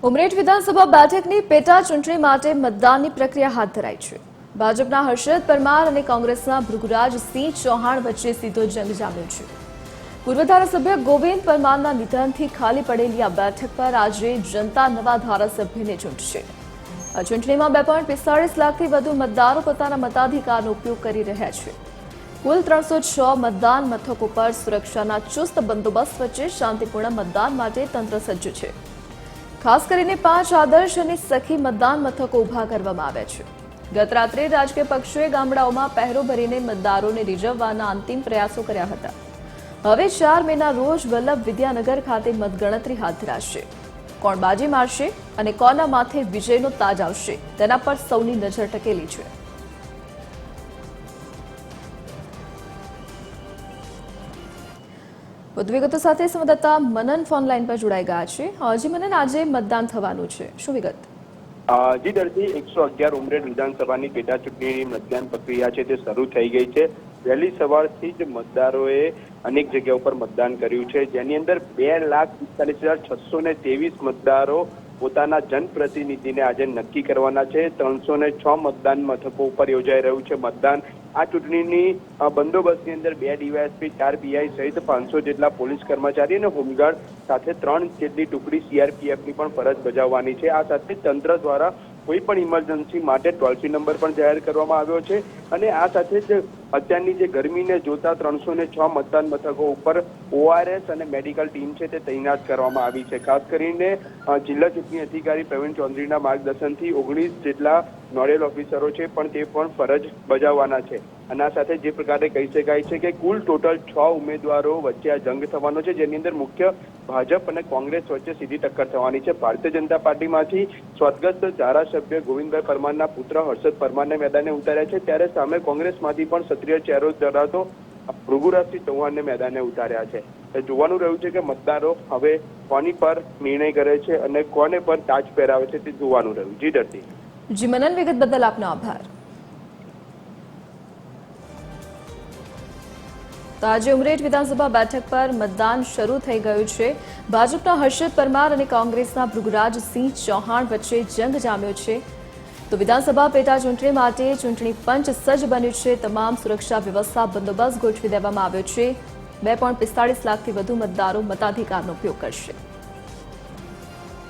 ઉમરેઠ વિધાનસભા બેઠકની પેટા ચૂંટણી માટે મતદાનની પ્રક્રિયા હાથ ધરાઈ છે। ભાજપના હર્ષદ પરમાર અને કોંગ્રેસના ભૃગુરાજસિંહ ચૌહાણ વચ્ચે સીધો જંગ જામ્યો છે। પૂર્વ ધારાસભ્ય ગોવિંદ પરમારના નિધનથી ખાલી પડેલી આ બેઠક પર આજે જનતા નવા ધારાસભ્યને ચૂંટશે। આ ચૂંટણીમાં 2.45 લાખથી વધુ મતદારો પોતાના મતાધિકારનો ઉપયોગ કરી રહ્યા છે। કુલ 306 મતદાન મથકો પર સુરક્ષાના ચુસ્ત બંદોબસ્ત વચ્ચે શાંતિપૂર્ણ મતદાન માટે તંત્ર સજ્જ છે। ખાસ કરીને 5 આદર્શ અને સખી મતદાન મથકો ઉભા કરવામાં આવ્યા છે। ગત રાત્રે રાજકીય પક્ષોએ ગામડાઓમાં પહેરો ભરીને મતદારોને રીઝવવાના અંતિમ પ્રયાસો કર્યા હતા। હવે 4 મેના રોજ વલ્લભ વિદ્યાનગર ખાતે મતગણતરી હાથ ધરાશે। કોણ બાજી મારશે અને કોના માથે વિજયનો તાજ આવશે તેના પર સૌની નજર ટકેલી છે। વધુ વિગતો સાથે સંવાદદાતા મનન ફોન લાઈન પર જોડાઈ ગયા છે। જી મનન, આજે મતદાન થવાનું છે, શું વિગત? જી દર્દી, 111 ઉમરેઠ વિધાનસભાની પેટા ચૂંટણીની મતદાન પ્રક્રિયા છે તે શરૂ થઈ ગઈ છે। વહેલી સવારથી જ મતદારોએ અનેક જગ્યા ઉપર મતદાન કર્યું છે, જેની અંદર 2,45,623 મતદારો પોતાના જનપ્રતિનિધિને આજે નક્કી કરવાના છે। 306 મતદાન મથકો ઉપર યોજાઈ રહ્યું છે મતદાન। આ ચૂંટણીની બંદોબસ્તની અંદર 2 ડીવાયએસપી, 4 પીઆઈ સહિત 500 જેટલા પોલીસ કર્મચારી અને હોમગાર્ડ સાથે 3 જેટલી ટુકડી સીઆરપીએફની પણ ફરજ બજાવવાની છે। આ સાથે તંત્ર દ્વારા કોઈ પણ ઇમરજન્સી માટે ટોલ ફ્રી નંબર પણ જાહેર કરવામાં આવ્યો છે અને આ સાથે જ અત્યારની જે ગરમીને જોતા 306 મતદાન મથકો ઉપર ઓઆરએસ અને મેડિકલ ટીમ છે તે તૈનાત કરવામાં આવી છે। ખાસ કરીને જિલ્લા ચૂંટણી અધિકારી પ્રવીણ ચૌધરીના માર્ગદર્શનથી 19 જેટલા નોડલ ઓફિસરો છે પણ તે પણ ફરજ બજાવવાના છે। અને આ સાથે જે પ્રકારે કહી શકાય છે કે કુલ ટોટલ 6 ઉમેદવારો વચ્ચે આ જંગ થવાનો છે, જેની અંદર મુખ્ય ભાજપ અને કોંગ્રેસ વચ્ચે સીધી ટક્કર થવાની છે। ભારતીય જનતા પાર્ટીમાંથી સ્વર્ગસ્થ ધારાસભ્ય ગોવિંદભાઈ પરમારના પુત્ર હર્ષદ પરમારને મેદાને ઉતાર્યા છે, ત્યારે સામે કોંગ્રેસમાંથી પણ સક્રિય ચહેરો ધરાવતો ભૃગુરાજસિંહ ચૌહાણને મેદાને ઉતાર્યા છે। જોવાનું રહ્યું છે કે મતદારો હવે કોની પર નિર્ણય કરે છે અને કોને પર તાજ પહેરાવે છે તે જોવાનું રહ્યું। જી દર્દી। જી મનન, વિગત બદલ આપનો આભાર। તો આજે ઉમરેઠ વિધાનસભા બેઠક પર મતદાન શરૂ થઈ ગયું છે। ભાજપના હર્ષદ પરમાર અને કોંગ્રેસના ભૃગુરાજસિંહ ચૌહાણ વચ્ચે જંગ જામ્યો છે। તો વિધાનસભા પેટા ચૂંટણી માટે ચૂંટણી પંચ સજ્જ બન્યું છે। તમામ સુરક્ષા વ્યવસ્થા બંદોબસ્ત ગોઠવી દેવામાં આવ્યો છે। 2.45 લાખથી વધુ મતદારો મતાધિકારનો ઉપયોગ કરશે।